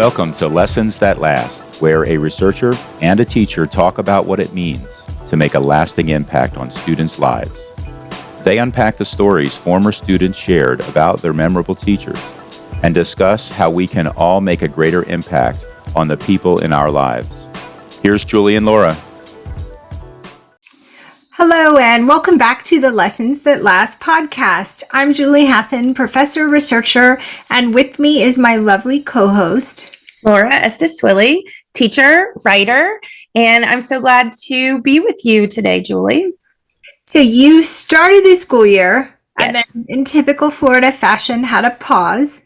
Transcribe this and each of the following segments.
Welcome to Lessons That Last, where a researcher and a teacher talk about what it means to make a lasting impact on students' lives. They unpack the stories former students shared about their memorable teachers and discuss how we can all make a greater impact on the people in our lives. Here's Julie and Laura. Hello, and welcome back to the Lessons That Last podcast. I'm Julie Hassan, professor, researcher, and with me is my lovely co-host, Laura Estes-Swilly, teacher, writer, and I'm so glad to be with you today, Julie. So you started the school year, Yes. and then in typical Florida fashion, had a pause.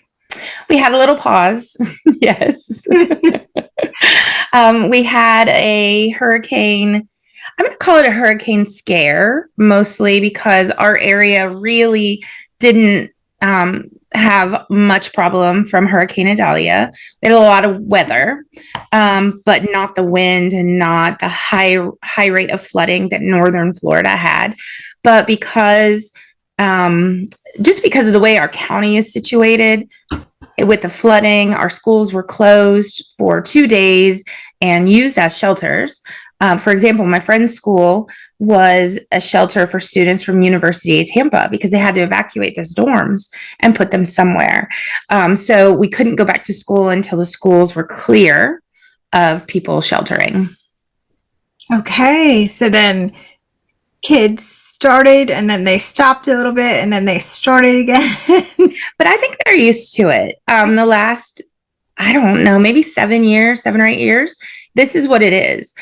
We had a little pause. Yes. We had a hurricane. I'm going to call it a hurricane scare, mostly because our area really didn't have much problem from Hurricane Idalia. We had a lot of weather, but not the wind and not the high rate of flooding that northern Florida had. But because just because of the way our county is situated, with the flooding, our schools were closed for 2 days and used as shelters. For example, my friend's school was a shelter for students from University of Tampa because they had to evacuate those dorms and put them somewhere. So we couldn't go back to school until the schools were clear of people sheltering. Okay, so then kids started, and then they stopped a little bit, and then they started again. But I think they're used to it. The last, I don't know, maybe 7 or 8 years, this is what it is.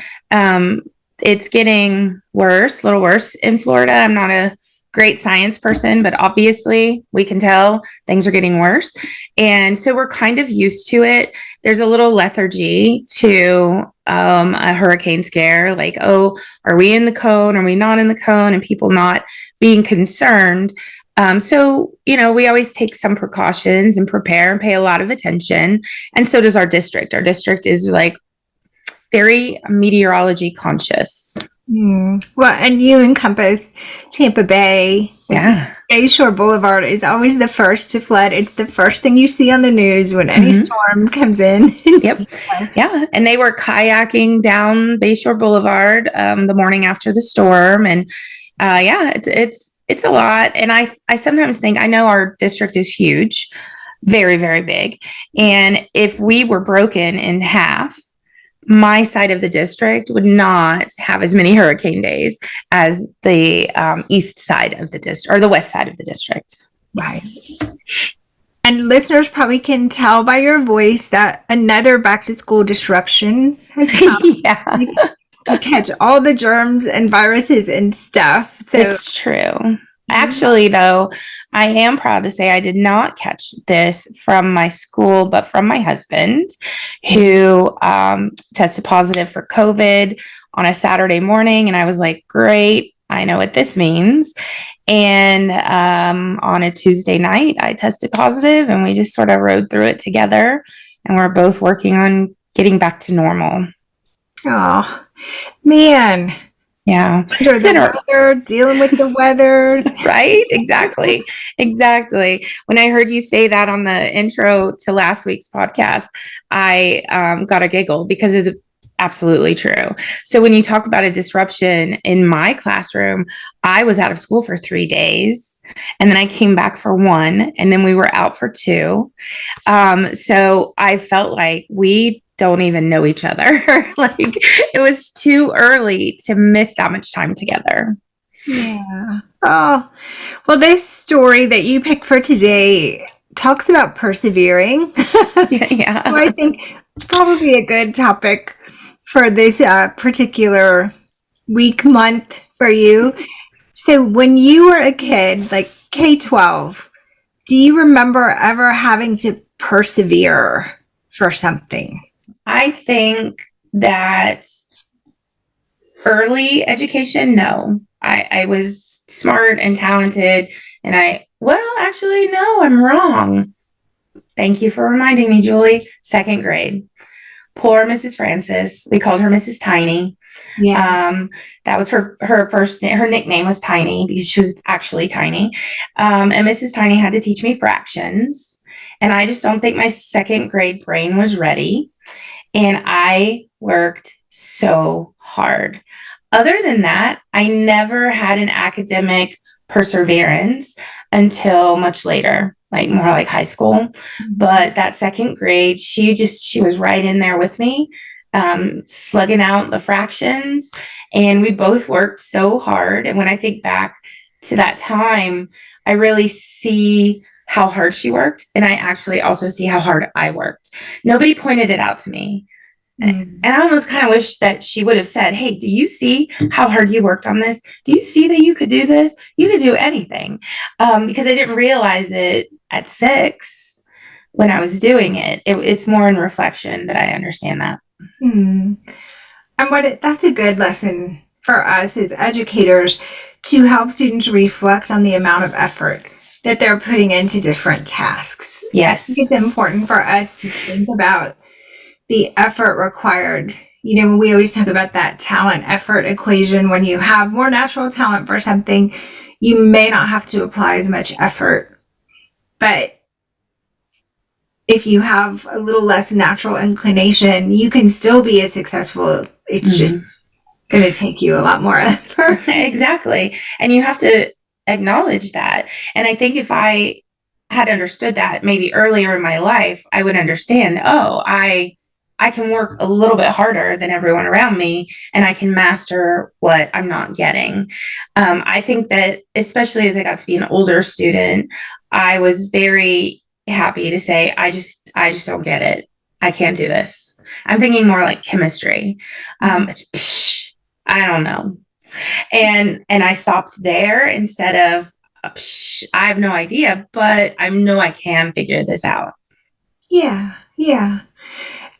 It's getting worse, a little worse in Florida. I'm not a great science person, but obviously we can tell things are getting worse. And so we're kind of used to it. There's a little lethargy to a hurricane scare, like, oh, are we in the cone? Are we not in the cone? And people not being concerned. So, we always take some precautions and prepare and pay a lot of attention. And so does our district. Our district is like very meteorology conscious. Well, and you encompass Tampa Bay. Yeah. Bayshore Boulevard is always the first to flood. It's the first thing you see on the news when any storm comes in. Yep. Yeah. And they were kayaking down Bayshore Boulevard the morning after the storm. And it's a lot. And I sometimes think, I know our district is huge, very, very big. And if we were broken in half, my side of the district would not have as many hurricane days as the east side of the district or the west side of the district. Right. And listeners probably can tell by your voice that another back to school disruption has come. Yeah. You catch all the germs and viruses and stuff. So it's true. Actually, though, I am proud to say I did not catch this from my school, but from my husband, who tested positive for COVID on a Saturday morning. And I was like, great, I know what this means. And on a Tuesday night, I tested positive, and we just sort of rode through it together. And we're both working on getting back to normal. Oh, man. Yeah. Under the weather, dealing with the weather. Right? Exactly. When I heard you say that on the intro to last week's podcast, I got a giggle because it's absolutely true. So when you talk about a disruption in my classroom, I was out of school for 3 days, and then I came back for 1, and then we were out for 2. So I felt like we don't even know each other. Like, it was too early to miss that much time together. Yeah. Oh, well, this story that you picked for today talks about persevering. Yeah. So I think it's probably a good topic for this particular month for you. So when you were a kid, like K-12, do you remember ever having to persevere for something? I think that early education, no. I was smart and talented, and actually, no, I'm wrong. Thank you for reminding me, Julie. 2nd grade. Poor Mrs. Francis. We called her Mrs. Tiny. Yeah. That was her first name. Her nickname was Tiny because she was actually tiny. And Mrs. Tiny had to teach me fractions. And I just don't think my second grade brain was ready. And I worked so hard. Other than that, I never had an academic perseverance until much later, like more like high school. But that second grade, she was right in there with me, slugging out the fractions. And we both worked so hard. And when I think back to that time, I really see how hard she worked. And I actually also see how hard I worked. Nobody pointed it out to me. And I almost kind of wish that she would have said, hey, do you see how hard you worked on this? Do you see that you could do this? You could do anything. Because I didn't realize it at 6 when I was doing it. It's more in reflection that I understand that. And that's a good lesson for us as educators, to help students reflect on the amount of effort that they're putting into different tasks. Yes. I think it's important for us to think about the effort required. You know, we always talk about that talent effort equation. When you have more natural talent for something, you may not have to apply as much effort. But if you have a little less natural inclination, you can still be as successful. It's just going to take you a lot more effort. Exactly. And you have to acknowledge that. And I think if I had understood that maybe earlier in my life, I would understand, oh, I can work a little bit harder than everyone around me, and I can master what I'm not getting. I think that especially as I got to be an older student, I was very happy to say, I just don't get it. I can't do this. I'm thinking more like chemistry. I don't know. And I stopped there instead of, I have no idea, but I know I can figure this out. Yeah.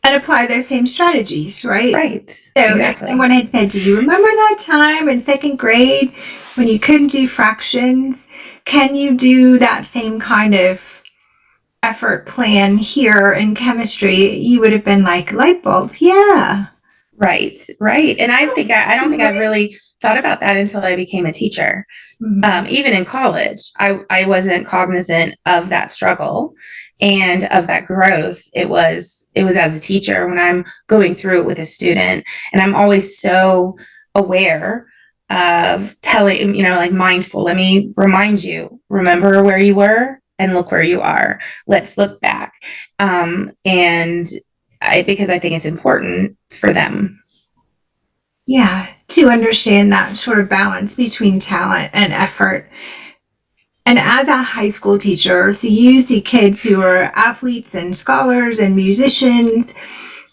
And apply those same strategies, right? Right. So exactly. If someone had said, do you remember that time in second grade when you couldn't do fractions? Can you do that same kind of effort plan here in chemistry? You would have been like, light bulb. Yeah. Right. And I don't think I really thought about that until I became a teacher. Even in college, I wasn't cognizant of that struggle and of that growth. It was as a teacher when I'm going through it with a student, and I'm always so aware of telling, like mindful. Let me remind you, remember where you were and look where you are. Let's look back. Because I think it's important for them. Yeah, to understand that sort of balance between talent and effort. And as a high school teacher, so you see kids who are athletes and scholars and musicians.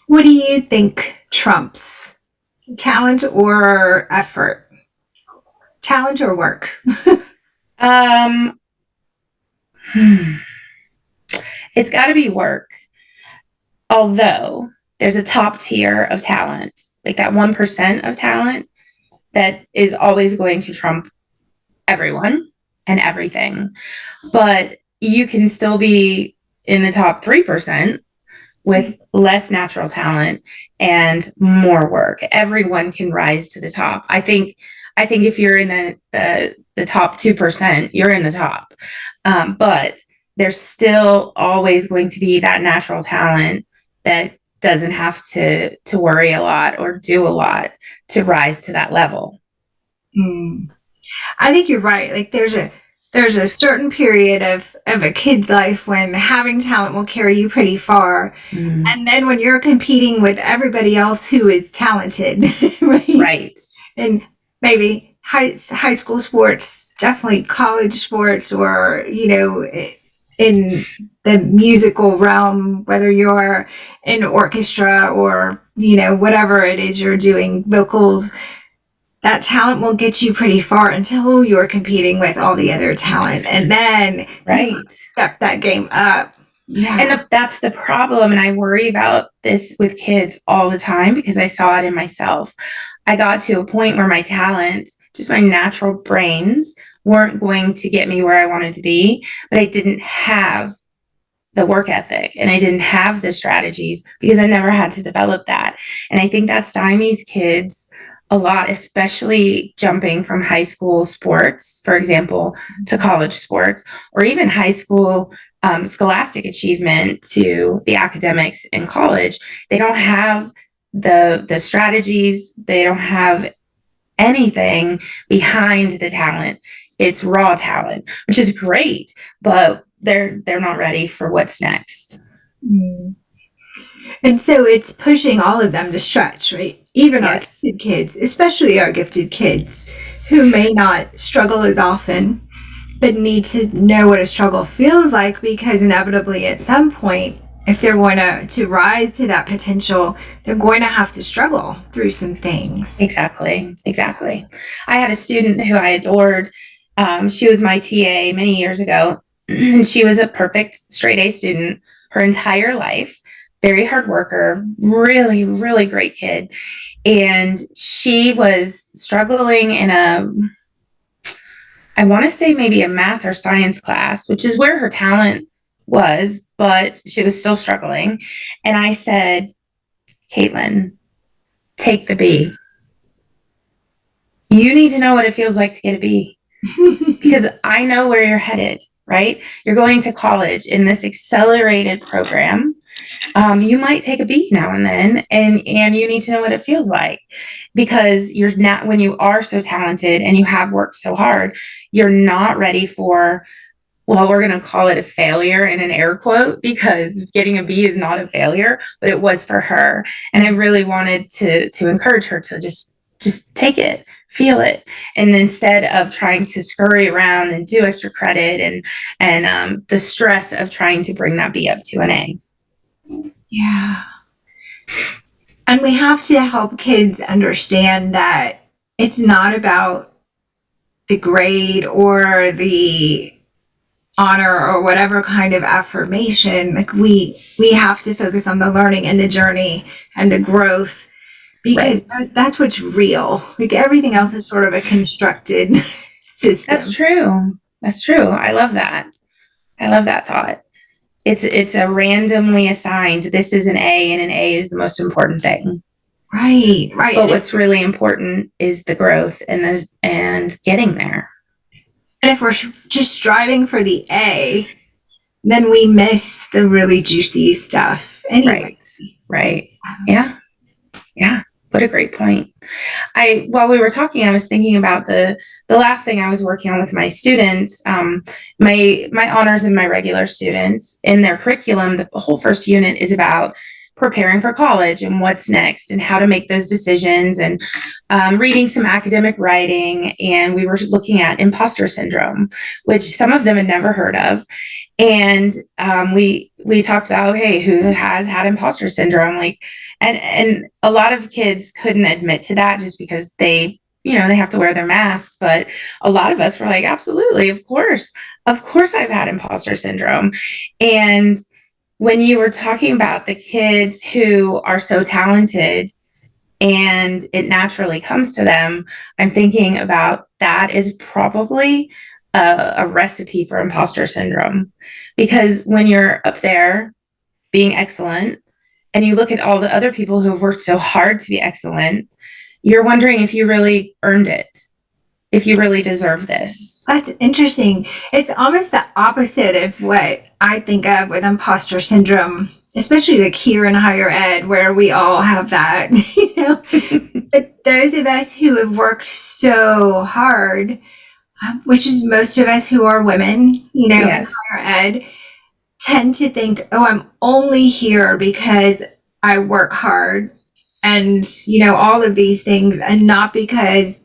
What do you think trumps? Talent or effort? Talent or work? It's got to be work. Although there's a top tier of talent, like that 1% of talent that is always going to trump everyone and everything. But you can still be in the top 3% with less natural talent and more work. Everyone can rise to the top. I think if you're in the top 2%, you're in the top. But there's still always going to be that natural talent that doesn't have to worry a lot or do a lot to rise to that level. I think you're right. Like there's a certain period of a kid's life when having talent will carry you pretty far. And then when you're competing with everybody else who is talented, right? And maybe high school sports, definitely college sports, or, in the musical realm, whether you're in orchestra or, whatever it is you're doing, vocals, that talent will get you pretty far until you're competing with all the other talent. And then step that game up. Yeah. And that's the problem. And I worry about this with kids all the time because I saw it in myself. I got to a point where my talent, just my natural brains, weren't going to get me where I wanted to be, but I didn't have the work ethic and I didn't have the strategies because I never had to develop that. And I think that stymies kids a lot, especially jumping from high school sports, for example, to college sports, or even high school scholastic achievement to the academics in college. They don't have the strategies. They don't have anything behind the talent. It's raw talent, which is great, but they're not ready for what's next. Mm. And so it's pushing all of them to stretch, right? Even our Yes. gifted kids, especially our gifted kids who may not struggle as often, but need to know what a struggle feels like, because inevitably at some point, if they're going to rise to that potential, they're going to have to struggle through some things. Exactly. I had a student who I adored. She was my TA many years ago. She was a perfect straight A student her entire life, very hard worker, really, really great kid. And she was struggling in I want to say maybe a math or science class, which is where her talent was, but she was still struggling. And I said, Caitlin, take the B. You need to know what it feels like to get a B, because I know where you're headed, right? You're going to college in this accelerated program. You might take a B now and then, and you need to know what it feels like, because you're not, when you are so talented and you have worked so hard, you're not ready for, well, we're going to call it a failure in an air quote, because getting a B is not a failure, but it was for her. And I really wanted to encourage her to just take it, feel it. And instead of trying to scurry around and do extra credit and the stress of trying to bring that B up to an A. Yeah. And we have to help kids understand that it's not about the grade or the honor or whatever kind of affirmation. Like we have to focus on the learning and the journey and the growth, because Right. that's what's real. Like everything else is sort of a constructed system. That's true. I love that. Thought. It's a randomly assigned, this is an A, and an A is the most important thing. Right. But what's really important is the growth and getting there. And if we're just striving for the A, then we miss the really juicy stuff anyway. Right. Yeah. What a great point. While we were talking, I was thinking about the last thing I was working on with my students, my honors and my regular students. In their curriculum, the whole first unit is about preparing for college and what's next and how to make those decisions, and reading some academic writing. And we were looking at imposter syndrome, which some of them had never heard of. And we talked about, okay, who has had imposter syndrome? Like, and a lot of kids couldn't admit to that just because they have to wear their mask. But a lot of us were like, absolutely, of course I've had imposter syndrome. And when you were talking about the kids who are so talented and it naturally comes to them, I'm thinking about that is probably a recipe for imposter syndrome. Because when you're up there being excellent and you look at all the other people who have worked so hard to be excellent, you're wondering if you really earned it, if you really deserve this. That's interesting. It's almost the opposite of what I think of with imposter syndrome, especially like here in higher ed, where we all have that, But those of us who have worked so hard, which is most of us who are women, Yes. in higher ed, tend to think, oh, I'm only here because I work hard and, all of these things, and not because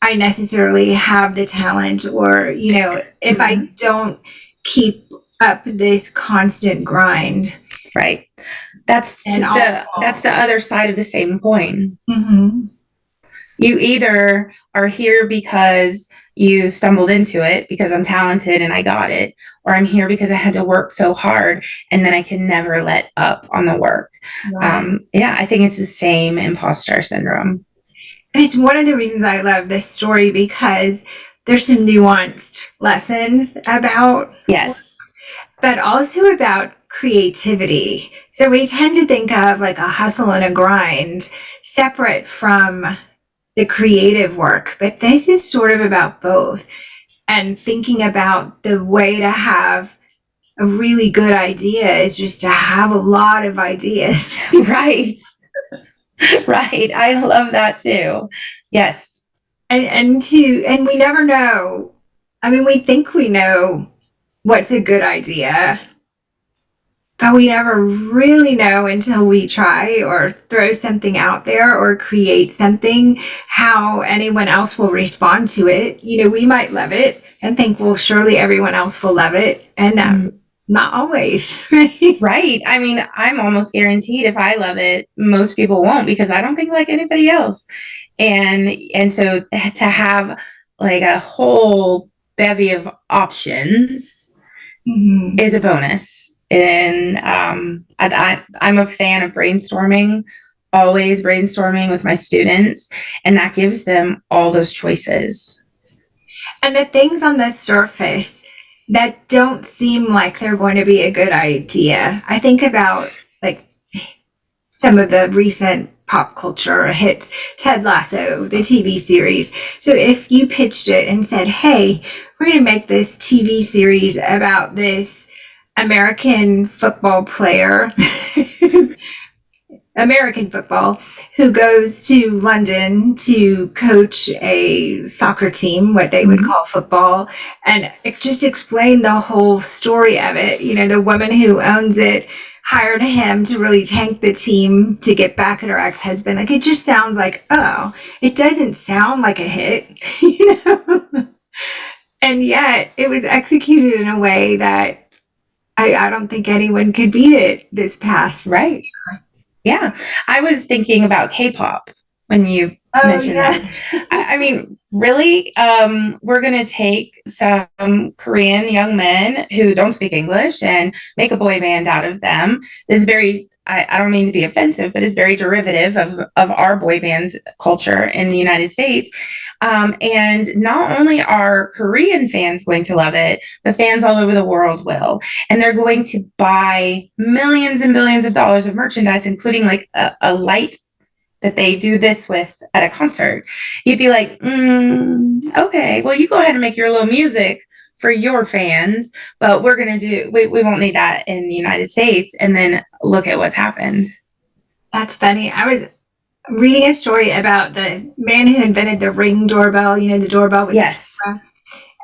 I necessarily have the talent, or, if I don't keep up this constant grind. Right. That's the other side of the same coin. Mm-hmm. You either are here because you stumbled into it, because I'm talented and I got it, or I'm here because I had to work so hard and then I can never let up on the work. Right. I think it's the same imposter syndrome. And it's one of the reasons I love this story, because there's some nuanced lessons about, yes, but also about creativity. So we tend to think of like a hustle and a grind separate from the creative work, but this is sort of about both, and thinking about the way to have a really good idea is just to have a lot of ideas. Right. Right. I love that too. Yes. And we never know. I mean, we think we know what's a good idea, but we never really know until we try or throw something out there or create something, how anyone else will respond to it. You know, we might love it and think, well, surely everyone else will love it. And not always, right? Right. I mean, I'm almost guaranteed if I love it, most people won't, because I don't think like anybody else. And so to have like a whole bevy of options is a bonus. And I'm a fan of brainstorming, always brainstorming with my students, and that gives them all those choices. And the things on the surface that don't seem like they're going to be a good idea. I think about like some of the recent pop culture hits, Ted Lasso, the TV series. So if you pitched it and said, hey, we're going to make this TV series about this American football player, American football, who goes to London to coach a soccer team, what they would call football, and it just explained the whole story of it. You know, the woman who owns it hired him to really tank the team to get back at her ex-husband. Like, it just sounds like, oh, it doesn't sound like a hit, you know? And yet it was executed in a way that I don't think anyone could beat it this past. Right. Yeah. I was thinking about K-pop when you mentioned that. I mean, really, we're going to take some Korean young men who don't speak English and make a boy band out of them. This is very, I don't mean to be offensive, but it's very derivative of our boy band culture in the United States. And not only are Korean fans going to love it, but fans all over the world will. And they're going to buy millions and billions of dollars of merchandise, including like a light that they do this with at a concert. You'd be like, okay, well, you go ahead and make your little music for your fans, but we won't need that in the United States. And then look at what's happened. That's funny. I was reading a story about the man who invented the Ring doorbell, you know, the doorbell with yes. the camera.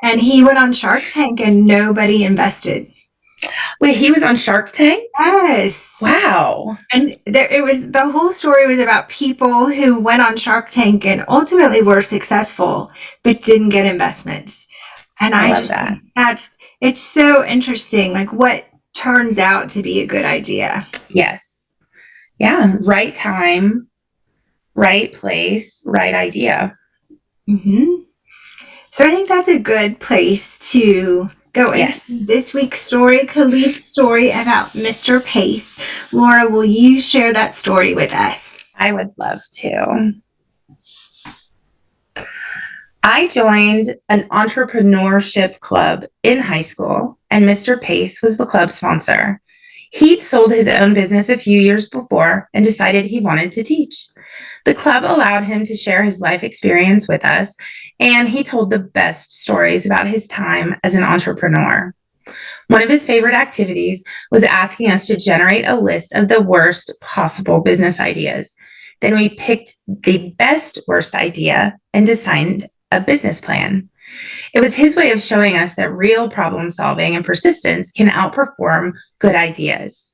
And he went on Shark Tank and nobody invested. Wait, he was on Shark Tank? Yes. Wow. And the whole story was about people who went on Shark Tank and ultimately were successful, but didn't get investments. And I love just that. it's so interesting, like what turns out to be a good idea. Yes. Yeah. Right time, right place, right idea. Mm-hmm. So I think that's a good place to go into this week's story, Khalid's story about Mr. Pace. Laura, will you share that story with us? I would love to. I joined an entrepreneurship club in high school, and Mr. Pace was the club sponsor. He'd sold his own business a few years before and decided he wanted to teach. The club allowed him to share his life experience with us, and he told the best stories about his time as an entrepreneur. One of his favorite activities was asking us to generate a list of the worst possible business ideas. Then we picked the best worst idea and designed a business plan. It was his way of showing us that real problem solving and persistence can outperform good ideas.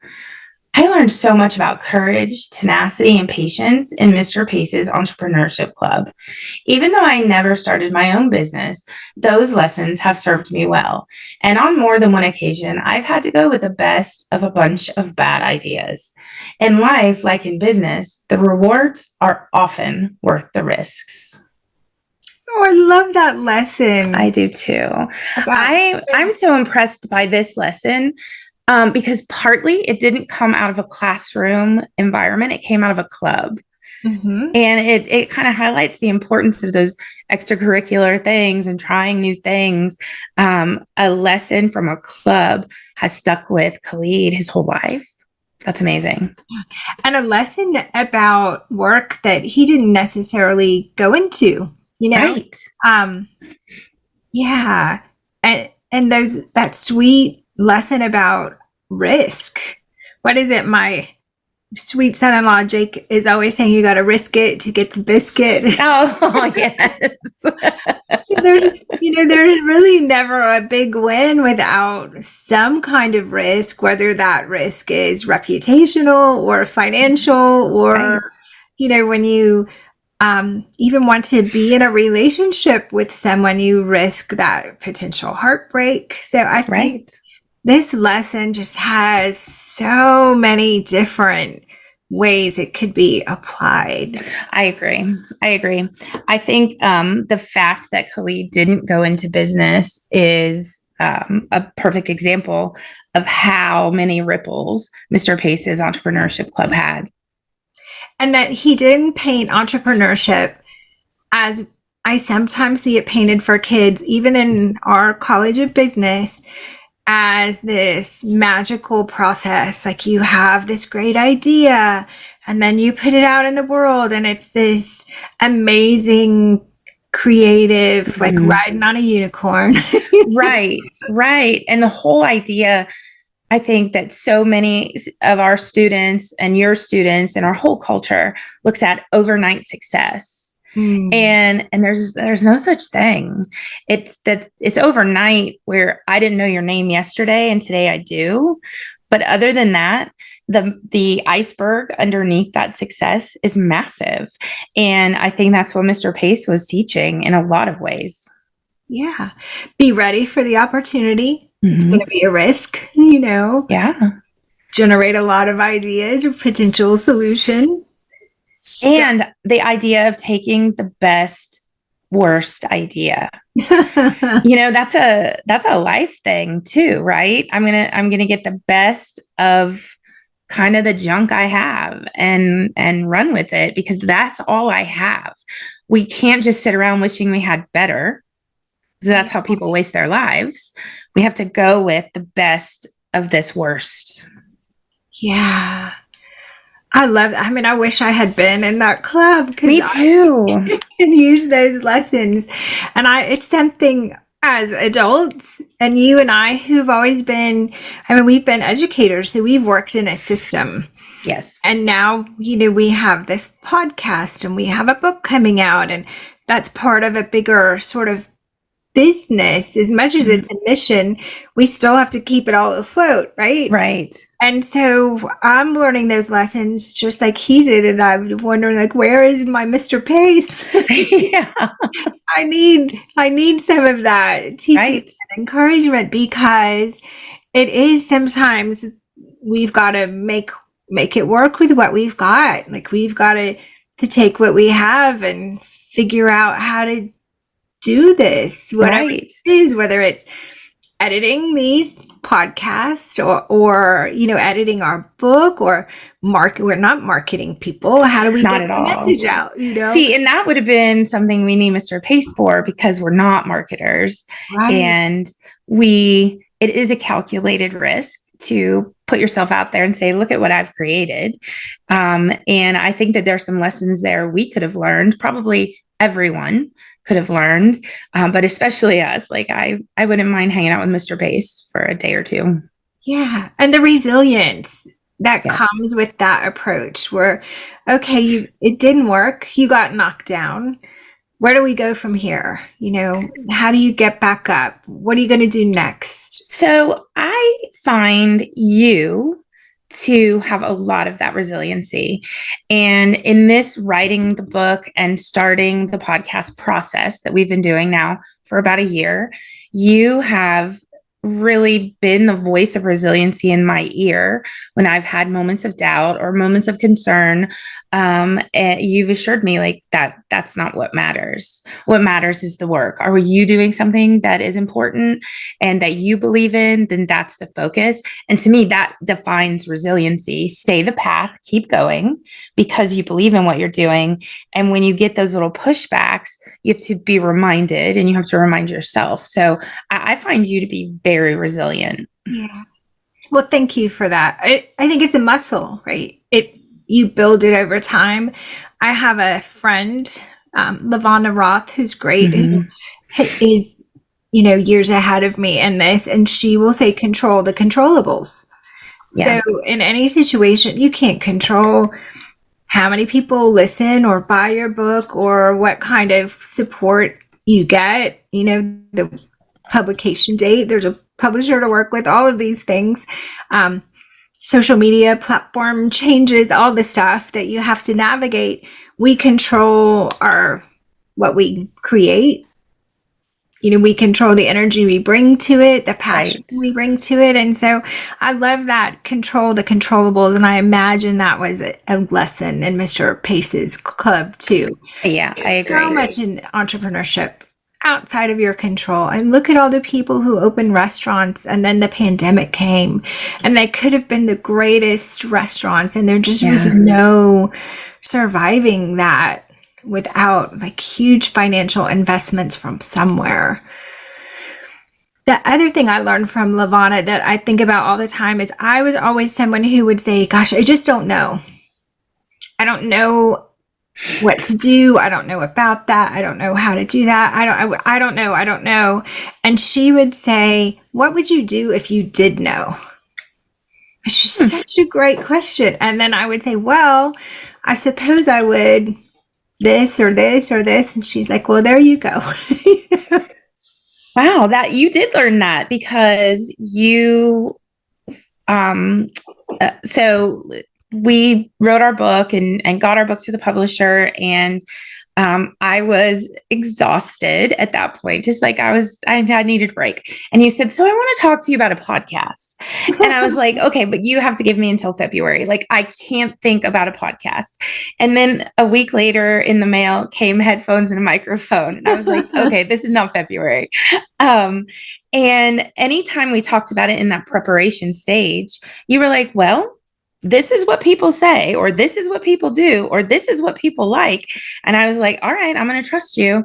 I learned so much about courage, tenacity, and patience in Mr. Pace's entrepreneurship club. Even though I never started my own business, those lessons have served me well. And on more than one occasion, I've had to go with the best of a bunch of bad ideas. In life, like in business, the rewards are often worth the risks. Oh, I love that lesson. I do too. I'm so impressed by this lesson. Because partly it didn't come out of a classroom environment, it came out of a club. Mm-hmm. And it kind of highlights the importance of those extracurricular things and trying new things. A lesson from a club has stuck with Khalid his whole life. That's amazing. And a lesson about work that he didn't necessarily go into, you know? Right. Yeah. And that sweet lesson about risk. What is it? My sweet son-in-law Jake is always saying you got to risk it to get the biscuit. Oh, yes. So there's really never a big win without some kind of risk, whether that risk is reputational or financial, or Right. when you even want to be in a relationship with someone, you risk that potential heartbreak. So I think Right. this lesson just has so many different ways it could be applied. I agree. I think the fact that Khalid didn't go into business is a perfect example of how many ripples Mr. Pace's entrepreneurship club had. And that he didn't paint entrepreneurship as I sometimes see it painted for kids, even in our College of Business, as this magical process. Like you have this great idea and then you put it out in the world and it's this amazing creative, like riding on a unicorn. Right. And the whole idea, I think that so many of our students and your students and our whole culture looks at overnight success. And there's no such thing. It's overnight where I didn't know your name yesterday and today I do. But other than that, the iceberg underneath that success is massive. And I think that's what Mr. Pace was teaching in a lot of ways. Yeah. Be ready for the opportunity. It's going to be a risk, Yeah. Generate a lot of ideas or potential solutions. And the idea of taking the best, worst idea. That's a life thing too, right? I'm gonna get the best of kind of the junk I have and run with it because that's all I have. We can't just sit around wishing we had better. Because that's how people waste their lives. We have to go with the best of this worst. Yeah. I love that. I mean, I wish I had been in that club. Me too. I can use those lessons. And it's something as adults and you and I who've always been, we've been educators, so we've worked in a system. Yes. And now, we have this podcast and we have a book coming out, and that's part of a bigger sort of business. As much as it's a mission, we still have to keep it all afloat, right? Right. And so I'm learning those lessons just like he did, and I'm wondering, like, where is my Mr. Pace? Yeah. I need some of that teaching and encouragement, because it is sometimes we've got to make it work with what we've got. Like we've got to take what we have and figure out how to do this, whatever it is, whether it's editing these podcasts or editing our book or we're not marketing people. How do we get the message out? See, and that would have been something we need Mr. Pace for, because we're not marketers. Right. And it is a calculated risk to put yourself out there and say, look at what I've created. And I think that there's some lessons there we could have learned, probably everyone could have learned, but especially us. Like I wouldn't mind hanging out with Mr. Pace for a day or two. Yeah. And the resilience that comes with that approach where, okay, it didn't work. You got knocked down. Where do we go from here? How do you get back up? What are you going to do next? So I find you to have a lot of that resiliency. And in this writing the book and starting the podcast process that we've been doing now for about a year, you have really been the voice of resiliency in my ear when I've had moments of doubt or moments of concern. And you've assured me like that's not what matters. What matters is the work. Are you doing something that is important and that you believe in? Then that's the focus. And to me, that defines resiliency. Stay the path, keep going because you believe in what you're doing. And when you get those little pushbacks, you have to be reminded and you have to remind yourself. So I find you to be very resilient. Yeah. Well, thank you for that. I think it's a muscle, right? You build it over time. I have a friend, Lavonna Roth, who's great, who is, years ahead of me in this, and she will say control the controllables. Yeah. So in any situation, you can't control how many people listen or buy your book or what kind of support you get, the publication date, there's a publisher to work with, all of these things. Social media platform changes, all the stuff that you have to navigate. We control what we create. We control the energy we bring to it, the passion we bring to it. And so I love that control the controllables. And I imagine that was a lesson in Mr. Pace's club too. Yeah, I agree. So much in entrepreneurship outside of your control. And look at all the people who opened restaurants, and then the pandemic came, and they could have been the greatest restaurants, and there just was no surviving that without like huge financial investments from somewhere. The other thing I learned from Lavana that I think about all the time is I was always someone who would say, gosh, I just don't know. I don't know what to do. I don't know about that. I don't know how to do that. I don't know. And she would say, what would you do if you did know? It's just such a great question. And then I would say, well, I suppose I would this or this or this. And she's like, well, there you go. Wow, that you did learn that because you so we wrote our book and got our book to the publisher, and I was exhausted at that point. Just like I needed a break. And you said, so I want to talk to you about a podcast. And I was like, okay, but you have to give me until February. Like I can't think about a podcast. And then a week later in the mail came headphones and a microphone. And I was like, okay, this is not February. And anytime we talked about it in that preparation stage, you were like, well, this is what people say, or this is what people do, or this is what people like. And I was like, all right, I'm going to trust you.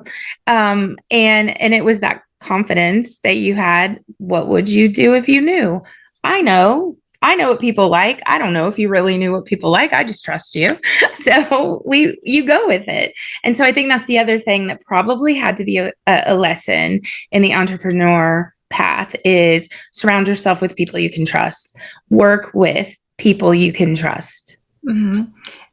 And it was that confidence that you had. What would you do if you knew? I know what people like. I don't know if you really knew what people like. I just trust you. So you go with it. And so I think that's the other thing that probably had to be a lesson in the entrepreneur path is surround yourself with people you can trust. Work with people you can trust. Mm-hmm.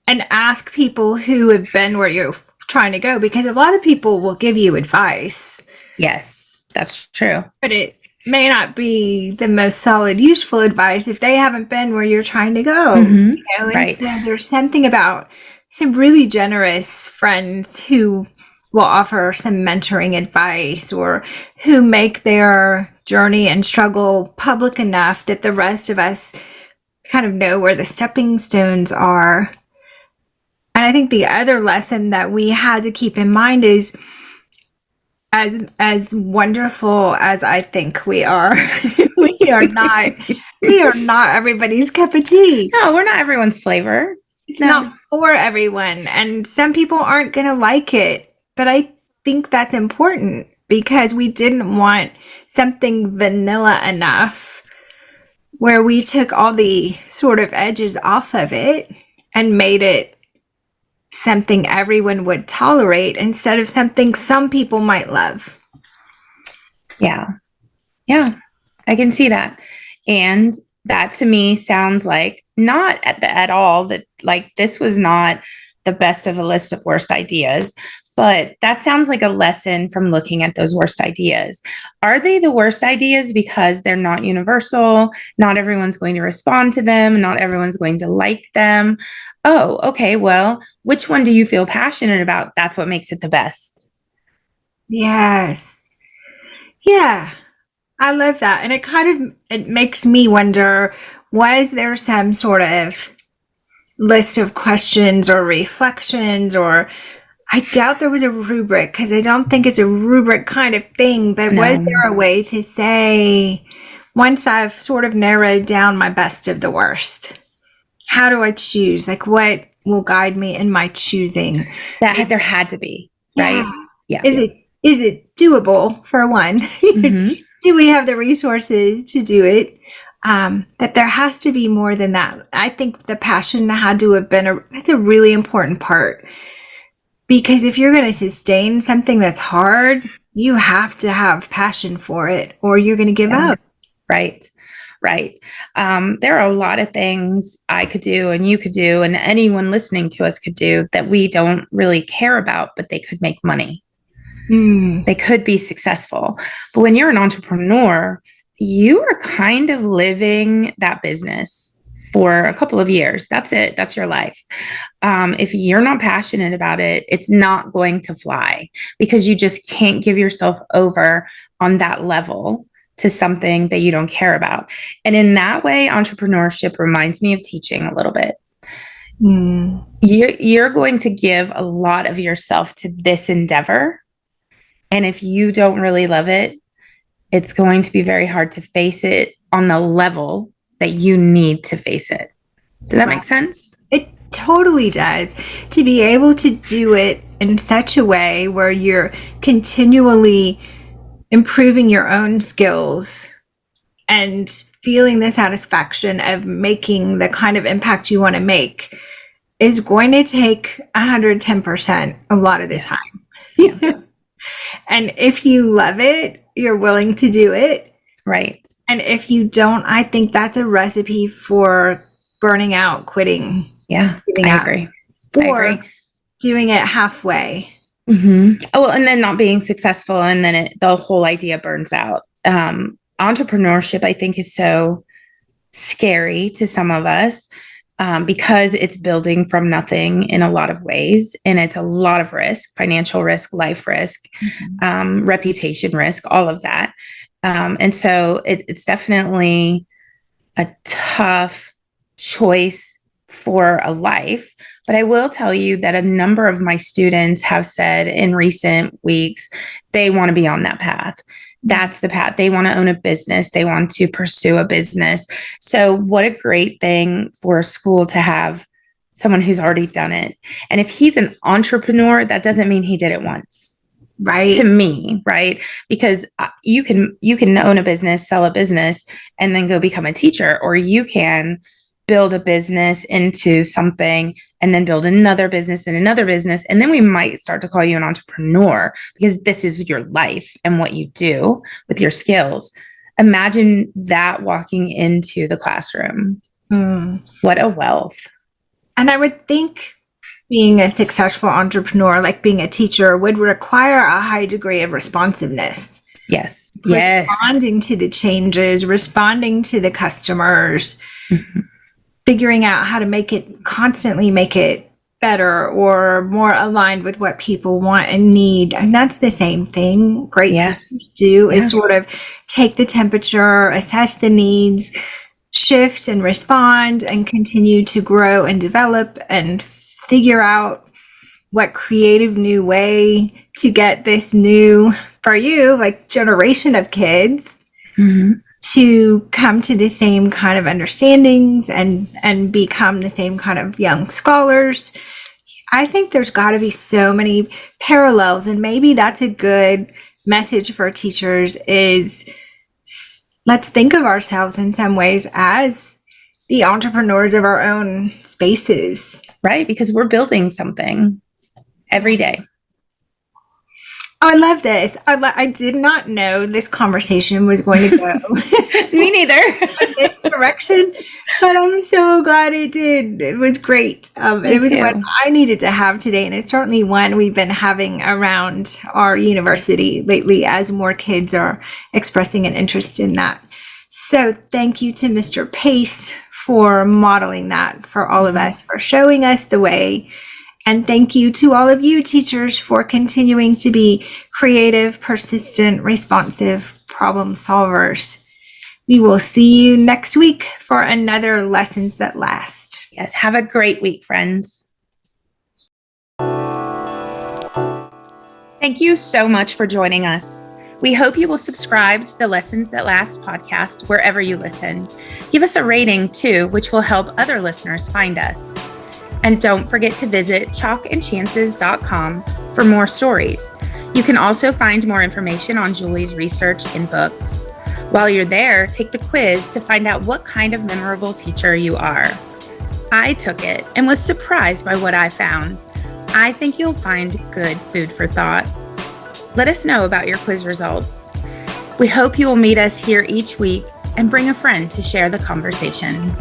And ask people who have been where you're trying to go, because a lot of people will give you advice. Yes, that's true. But it may not be the most solid, useful advice if they haven't been where you're trying to go. Mm-hmm. Right. So there's something about some really generous friends who will offer some mentoring advice, or who make their journey and struggle public enough that the rest of us kind of know where the stepping stones are. And I think the other lesson that we had to keep in mind is, as wonderful as I think we are, we are not everybody's cup of tea. No, we're not everyone's flavor. It's not for everyone, and some people aren't going to like it. But I think that's important, because we didn't want something vanilla enough where we took all the sort of edges off of it and made it something everyone would tolerate instead of something some people might love. Yeah. Yeah, I can see that. And that to me sounds like not at all that, like, this was not the best of a list of worst ideas, but that sounds like a lesson from looking at those worst ideas. Are they the worst ideas because they're not universal? Not everyone's going to respond to them. Not everyone's going to like them. Oh, okay. Well, which one do you feel passionate about? That's what makes it the best. Yes. Yeah. I love that. And it makes me wonder, was there some sort of list of questions or reflections, or I doubt there was a rubric, because I don't think it's a rubric kind of thing, but was there a way to say, once I've sort of narrowed down my best of the worst, how do I choose? Like, what will guide me in my choosing? That there had to be, right? Yeah. Is it doable, for one? Mm-hmm. Do we have the resources to do it? That there has to be more than that. I think the passion had to have been that's a really important part. Because if you're going to sustain something that's hard, you have to have passion for it or you're going to give up. Right. Right. There are a lot of things I could do and you could do and anyone listening to us could do that we don't really care about, but they could make money. They could be successful. But when you're an entrepreneur, you are kind of living that business for a couple of years. That's it. That's your life. If you're not passionate about it, it's not going to fly because you just can't give yourself over on that level to something that you don't care about. And in that way, entrepreneurship reminds me of teaching a little bit. You're going to give a lot of yourself to this endeavor. And if you don't really love it, it's going to be very hard to face it on the level that you need to face it. Does that make sense? It totally does. To be able to do it in such a way where you're continually improving your own skills and feeling the satisfaction of making the kind of impact you want to make is going to take 110% a lot of the time. Yeah. And if you love it, you're willing to do it. Right. And if you don't, I think that's a recipe for burning out, quitting. Yeah, I agree. Or doing it halfway. Mm-hmm. Oh, well, and then not being successful, and then the whole idea burns out. Entrepreneurship, I think, is so scary to some of us because it's building from nothing in a lot of ways, and it's a lot of risk, financial risk, life risk, reputation risk, all of that. And so it's definitely a tough choice for a life. But I will tell you that a number of my students have said in recent weeks, they want to be on that path. That's the path. They want to own a business. They want to pursue a business. So what a great thing for a school to have someone who's already done it. And if he's an entrepreneur, that doesn't mean he did it once. Right. To me, right? Because you can own a business, sell a business, and then go become a teacher, or you can build a business into something and then build another business and another business. And then we might start to call you an entrepreneur because this is your life and what you do with your skills. Imagine that walking into the classroom. What a wealth. And I would think being a successful entrepreneur, like being a teacher, would require a high degree of responsiveness. Yes. Responding to the changes, responding to the customers, figuring out how to constantly make it better or more aligned with what people want and need. And that's the same thing great teachers do is sort of take the temperature, assess the needs, shift and respond, and continue to grow and develop and figure out what creative new way to get this new, for you, like generation of kids to come to the same kind of understandings and become the same kind of young scholars. I think there's got to be so many parallels, and maybe that's a good message for teachers is let's think of ourselves in some ways as the entrepreneurs of our own spaces. Right, because we're building something every day. Oh, I love this. I did not know this conversation was going to go Me neither. in this direction, but I'm so glad it did. It was great. It was one I needed to have today, and it's certainly one we've been having around our university lately as more kids are expressing an interest in that. So thank you to Mr. Pace for modeling that for all of us, for showing us the way. And thank you to all of you teachers for continuing to be creative, persistent, responsive problem solvers. We will see you next week for another Lessons That Last. Yes, have a great week, friends. Thank you so much for joining us. We hope you will subscribe to the Lessons That Last podcast wherever you listen. Give us a rating too, which will help other listeners find us. And don't forget to visit chalkandchances.com for more stories. You can also find more information on Julie's research in books. While you're there, take the quiz to find out what kind of memorable teacher you are. I took it and was surprised by what I found. I think you'll find good food for thought. Let us know about your quiz results. We hope you will meet us here each week and bring a friend to share the conversation.